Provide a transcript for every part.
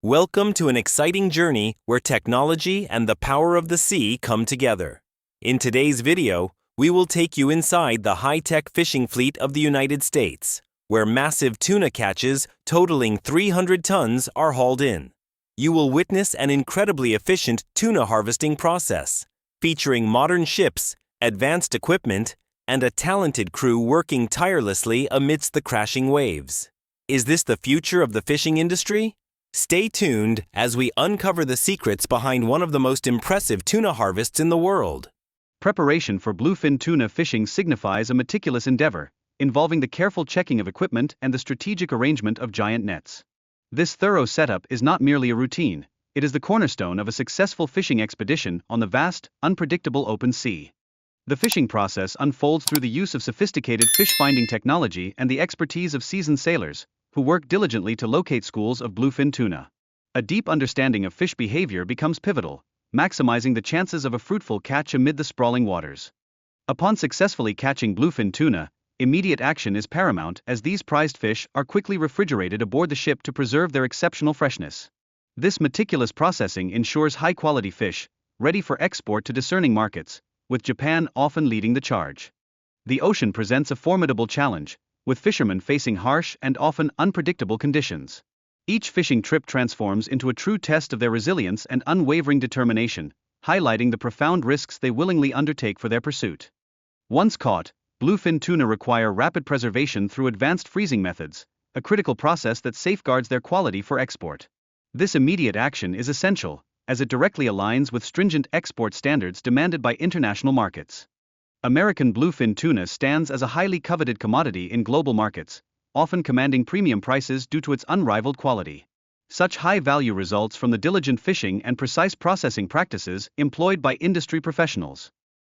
Welcome to an exciting journey where technology and the power of the sea come together. In today's video, we will take you inside the high-tech fishing fleet of the United States, where massive tuna catches totaling 300 tons are hauled in. You will witness an incredibly efficient tuna harvesting process, featuring modern ships, advanced equipment, and a talented crew working tirelessly amidst the crashing waves. Is this the future of the fishing industry? Stay tuned as we uncover the secrets behind one of the most impressive tuna harvests in the world. Preparation for bluefin tuna fishing signifies a meticulous endeavor, involving the careful checking of equipment and the strategic arrangement of giant nets. This thorough setup is not merely a routine, it is the cornerstone of a successful fishing expedition on the vast, unpredictable open sea. The fishing process unfolds through the use of sophisticated fish-finding technology and the expertise of seasoned sailors, who work diligently to locate schools of bluefin tuna. A deep understanding of fish behavior becomes pivotal, maximizing the chances of a fruitful catch amid the sprawling waters. Upon successfully catching bluefin tuna, immediate action is paramount as these prized fish are quickly refrigerated aboard the ship to preserve their exceptional freshness. This meticulous processing ensures high-quality fish, ready for export to discerning markets, with Japan often leading the charge. The ocean presents a formidable challenge, with fishermen facing harsh and often unpredictable conditions. Each fishing trip transforms into a true test of their resilience and unwavering determination, highlighting the profound risks they willingly undertake for their pursuit. Once caught, bluefin tuna require rapid preservation through advanced freezing methods, a critical process that safeguards their quality for export. This immediate action is essential, as it directly aligns with stringent export standards demanded by international markets. American bluefin tuna stands as a highly coveted commodity in global markets, often commanding premium prices due to its unrivaled quality. Such high value results from the diligent fishing and precise processing practices employed by industry professionals.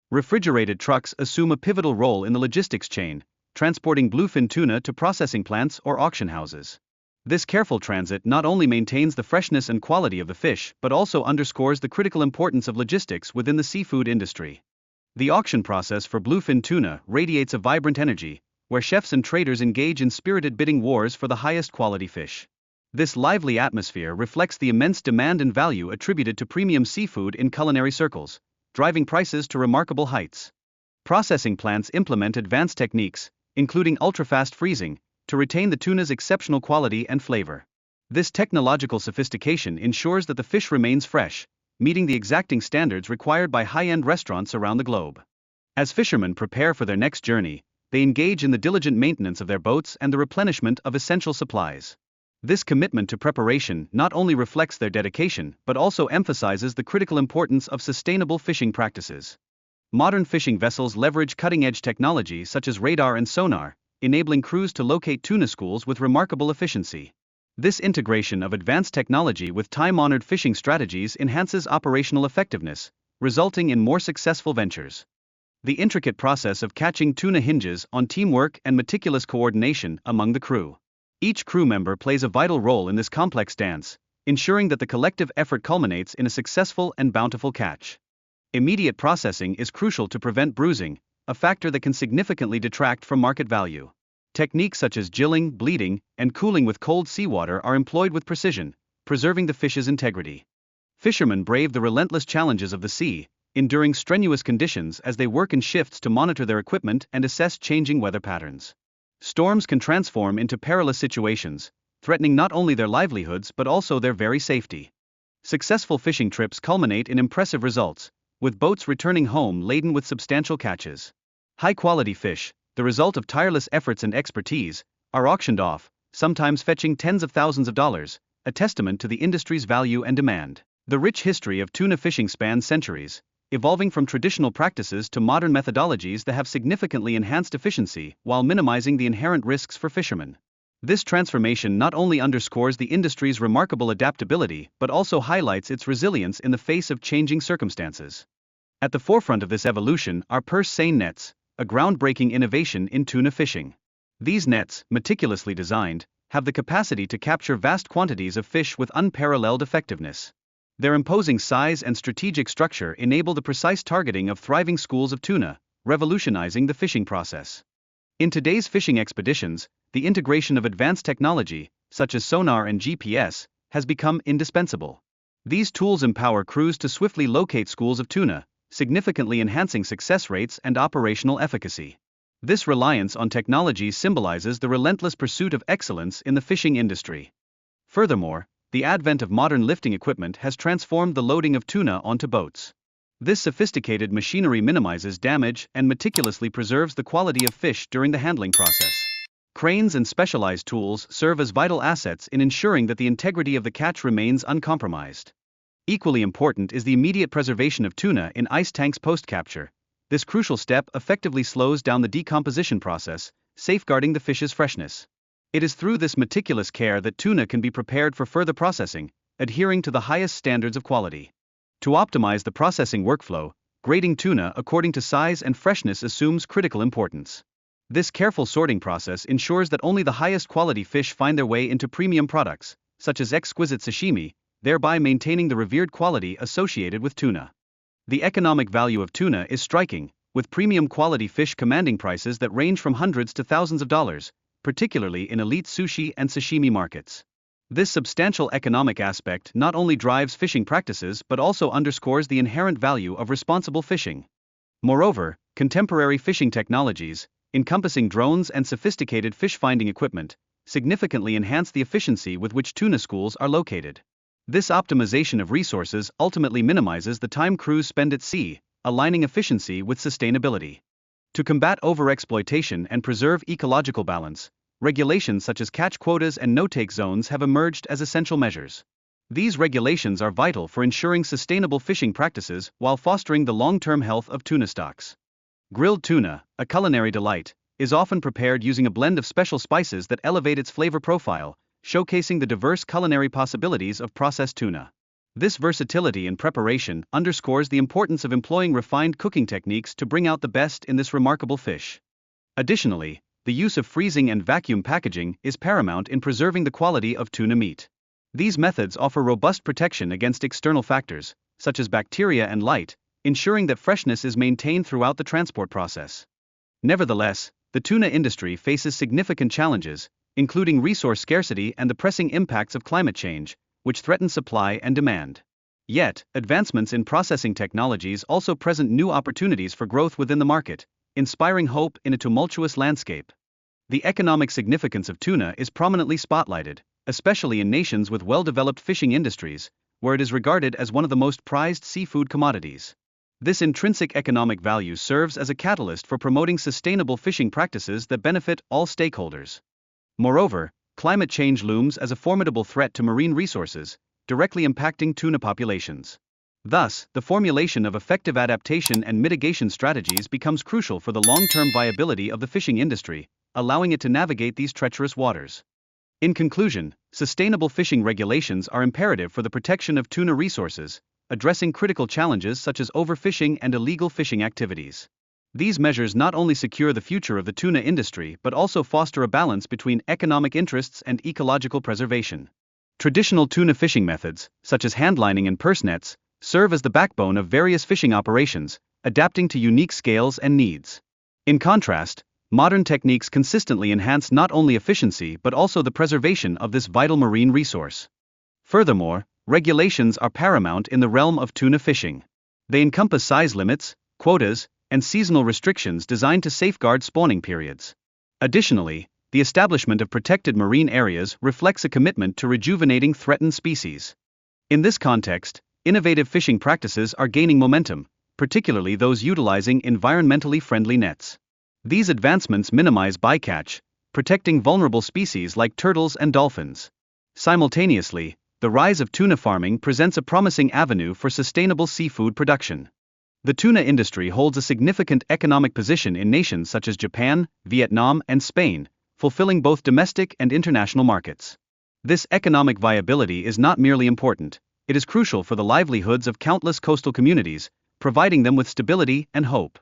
Refrigerated trucks assume a pivotal role in the logistics chain, transporting bluefin tuna to processing plants or auction houses. This careful transit not only maintains the freshness and quality of the fish but also underscores the critical importance of logistics within the seafood industry. The auction process for bluefin tuna radiates a vibrant energy, where chefs and traders engage in spirited bidding wars for the highest quality fish. This lively atmosphere reflects the immense demand and value attributed to premium seafood in culinary circles, driving prices to remarkable heights. Processing plants implement advanced techniques, including ultra-fast freezing, to retain the tuna's exceptional quality and flavor. This technological sophistication ensures that the fish remains fresh, meeting the exacting standards required by high-end restaurants around the globe. As fishermen prepare for their next journey, they engage in the diligent maintenance of their boats and the replenishment of essential supplies. This commitment to preparation not only reflects their dedication but also emphasizes the critical importance of sustainable fishing practices. Modern fishing vessels leverage cutting-edge technology such as radar and sonar, enabling crews to locate tuna schools with remarkable efficiency. This integration of advanced technology with time-honored fishing strategies enhances operational effectiveness, resulting in more successful ventures. The intricate process of catching tuna hinges on teamwork and meticulous coordination among the crew. Each crew member plays a vital role in this complex dance, ensuring that the collective effort culminates in a successful and bountiful catch. Immediate processing is crucial to prevent bruising, a factor that can significantly detract from market value. Techniques such as gilling, bleeding, and cooling with cold seawater are employed with precision, preserving the fish's integrity. Fishermen brave the relentless challenges of the sea, enduring strenuous conditions as they work in shifts to monitor their equipment and assess changing weather patterns. Storms can transform into perilous situations, threatening not only their livelihoods but also their very safety. Successful fishing trips culminate in impressive results, with boats returning home laden with substantial catches. High-quality fish, the result of tireless efforts and expertise, are auctioned off, sometimes fetching tens of thousands of dollars, a testament to the industry's value and demand. The rich history of tuna fishing spans centuries, evolving from traditional practices to modern methodologies that have significantly enhanced efficiency while minimizing the inherent risks for fishermen. This transformation not only underscores the industry's remarkable adaptability but also highlights its resilience in the face of changing circumstances. At the forefront of this evolution are purse seine nets, a groundbreaking innovation in tuna fishing. These nets, meticulously designed, have the capacity to capture vast quantities of fish with unparalleled effectiveness. Their imposing size and strategic structure enable the precise targeting of thriving schools of tuna, revolutionizing the fishing process. In today's fishing expeditions, the integration of advanced technology, such as sonar and GPS, has become indispensable. These tools empower crews to swiftly locate schools of tuna, significantly enhancing success rates and operational efficacy. This reliance on technology symbolizes the relentless pursuit of excellence in the fishing industry. Furthermore, the advent of modern lifting equipment has transformed the loading of tuna onto boats. This sophisticated machinery minimizes damage and meticulously preserves the quality of fish during the handling process. Cranes and specialized tools serve as vital assets in ensuring that the integrity of the catch remains uncompromised. Equally important is the immediate preservation of tuna in ice tanks post-capture. This crucial step effectively slows down the decomposition process, safeguarding the fish's freshness. It is through this meticulous care that tuna can be prepared for further processing, adhering to the highest standards of quality. To optimize the processing workflow, grading tuna according to size and freshness assumes critical importance. This careful sorting process ensures that only the highest quality fish find their way into premium products, such as exquisite sashimi, thereby maintaining the revered quality associated with tuna. The economic value of tuna is striking, with premium quality fish commanding prices that range from hundreds to thousands of dollars, particularly in elite sushi and sashimi markets. This substantial economic aspect not only drives fishing practices but also underscores the inherent value of responsible fishing. Moreover, contemporary fishing technologies, encompassing drones and sophisticated fish-finding equipment, significantly enhance the efficiency with which tuna schools are located. This optimization of resources ultimately minimizes the time crews spend at sea, aligning efficiency with sustainability. To combat overexploitation and preserve ecological balance, regulations such as catch quotas and no-take zones have emerged as essential measures. These regulations are vital for ensuring sustainable fishing practices while fostering the long-term health of tuna stocks. Grilled tuna, a culinary delight, is often prepared using a blend of special spices that elevate its flavor profile, showcasing the diverse culinary possibilities of processed tuna. This versatility in preparation underscores the importance of employing refined cooking techniques to bring out the best in this remarkable fish. Additionally, the use of freezing and vacuum packaging is paramount in preserving the quality of tuna meat. These methods offer robust protection against external factors, such as bacteria and light, ensuring that freshness is maintained throughout the transport process. Nevertheless, the tuna industry faces significant challenges, including resource scarcity and the pressing impacts of climate change, which threaten supply and demand. Yet, advancements in processing technologies also present new opportunities for growth within the market, inspiring hope in a tumultuous landscape. The economic significance of tuna is prominently spotlighted, especially in nations with well-developed fishing industries, where it is regarded as one of the most prized seafood commodities. This intrinsic economic value serves as a catalyst for promoting sustainable fishing practices that benefit all stakeholders. Moreover, climate change looms as a formidable threat to marine resources, directly impacting tuna populations. Thus, the formulation of effective adaptation and mitigation strategies becomes crucial for the long-term viability of the fishing industry, allowing it to navigate these treacherous waters. In conclusion, sustainable fishing regulations are imperative for the protection of tuna resources, addressing critical challenges such as overfishing and illegal fishing activities. These measures not only secure the future of the tuna industry but also foster a balance between economic interests and ecological preservation. Traditional tuna fishing methods, such as handlining and purse nets, serve as the backbone of various fishing operations, adapting to unique scales and needs. In contrast, modern techniques consistently enhance not only efficiency but also the preservation of this vital marine resource. Furthermore, regulations are paramount in the realm of tuna fishing. They encompass size limits, quotas, and seasonal restrictions designed to safeguard spawning periods. Additionally, the establishment of protected marine areas reflects a commitment to rejuvenating threatened species. In this context, innovative fishing practices are gaining momentum, particularly those utilizing environmentally friendly nets. These advancements minimize bycatch, protecting vulnerable species like turtles and dolphins. Simultaneously, the rise of tuna farming presents a promising avenue for sustainable seafood production. The tuna industry holds a significant economic position in nations such as Japan, Vietnam, and Spain, fulfilling both domestic and international markets. This economic viability is not merely important, it is crucial for the livelihoods of countless coastal communities, providing them with stability and hope.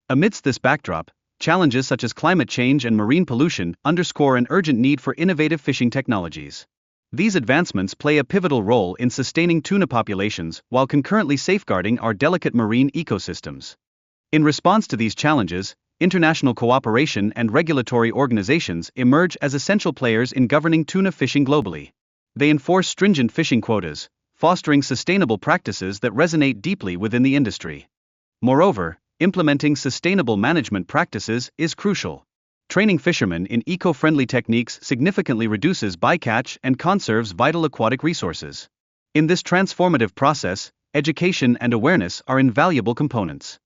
Amidst this backdrop, challenges such as climate change and marine pollution underscore an urgent need for innovative fishing technologies. These advancements play a pivotal role in sustaining tuna populations while concurrently safeguarding our delicate marine ecosystems. In response to these challenges, international cooperation and regulatory organizations emerge as essential players in governing tuna fishing globally. They enforce stringent fishing quotas, fostering sustainable practices that resonate deeply within the industry. Moreover, implementing sustainable management practices is crucial. Training fishermen in eco-friendly techniques significantly reduces bycatch and conserves vital aquatic resources. In this transformative process, education and awareness are invaluable components.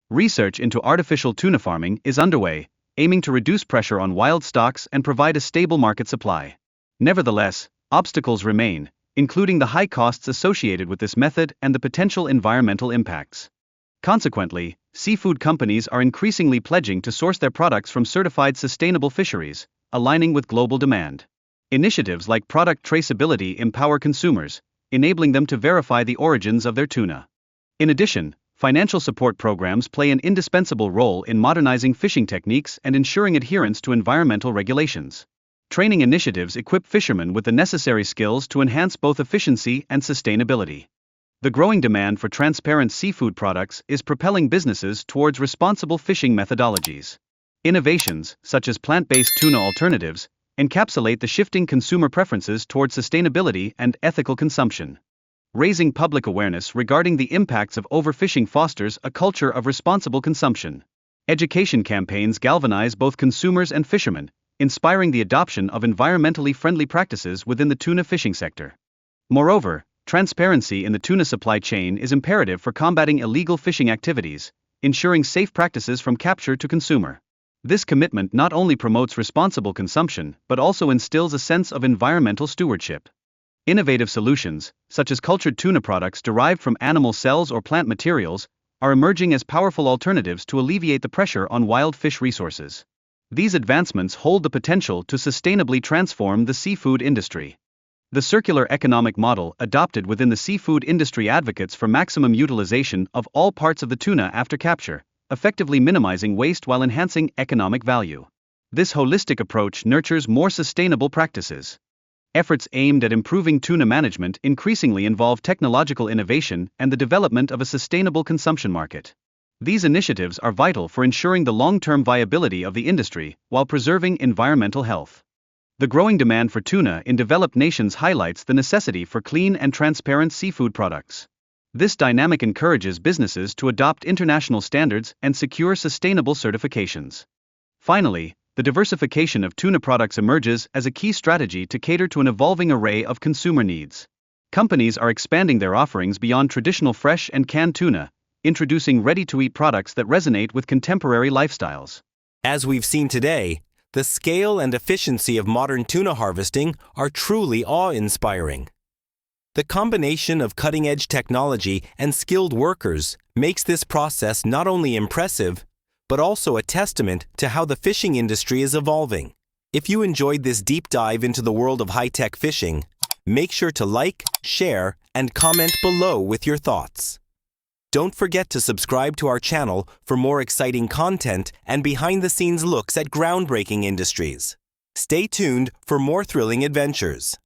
Research into artificial tuna farming is underway, aiming to reduce pressure on wild stocks and provide a stable market supply. Nevertheless, obstacles remain, including the high costs associated with this method and the potential environmental impacts. Consequently, seafood companies are increasingly pledging to source their products from certified sustainable fisheries, aligning with global demand. Initiatives like product traceability empower consumers, enabling them to verify the origins of their tuna. In addition, financial support programs play an indispensable role in modernizing fishing techniques and ensuring adherence to environmental regulations. Training initiatives equip fishermen with the necessary skills to enhance both efficiency and sustainability. The growing demand for transparent seafood products is propelling businesses towards responsible fishing methodologies. Innovations, such as plant-based tuna alternatives, encapsulate the shifting consumer preferences towards sustainability and ethical consumption. Raising public awareness regarding the impacts of overfishing fosters a culture of responsible consumption. Education campaigns galvanize both consumers and fishermen, inspiring the adoption of environmentally friendly practices within the tuna fishing sector. Moreover, transparency in the tuna supply chain is imperative for combating illegal fishing activities, ensuring safe practices from capture to consumer. This commitment not only promotes responsible consumption but also instills a sense of environmental stewardship. Innovative solutions, such as cultured tuna products derived from animal cells or plant materials, are emerging as powerful alternatives to alleviate the pressure on wild fish resources. These advancements hold the potential to sustainably transform the seafood industry. The circular economic model adopted within the seafood industry advocates for maximum utilization of all parts of the tuna after capture, effectively minimizing waste while enhancing economic value. This holistic approach nurtures more sustainable practices. Efforts aimed at improving tuna management increasingly involve technological innovation and the development of a sustainable consumption market. These initiatives are vital for ensuring the long-term viability of the industry while preserving environmental health. The growing demand for tuna in developed nations highlights the necessity for clean and transparent seafood products. This dynamic encourages businesses to adopt international standards and secure sustainable certifications. Finally, the diversification of tuna products emerges as a key strategy to cater to an evolving array of consumer needs. Companies are expanding their offerings beyond traditional fresh and canned tuna, introducing ready-to-eat products that resonate with contemporary lifestyles. As we've seen today, the scale and efficiency of modern tuna harvesting are truly awe-inspiring. The combination of cutting-edge technology and skilled workers makes this process not only impressive, but also a testament to how the fishing industry is evolving. If you enjoyed this deep dive into the world of high-tech fishing, make sure to like, share, and comment below with your thoughts. Don't forget to subscribe to our channel for more exciting content and behind-the-scenes looks at groundbreaking industries. Stay tuned for more thrilling adventures.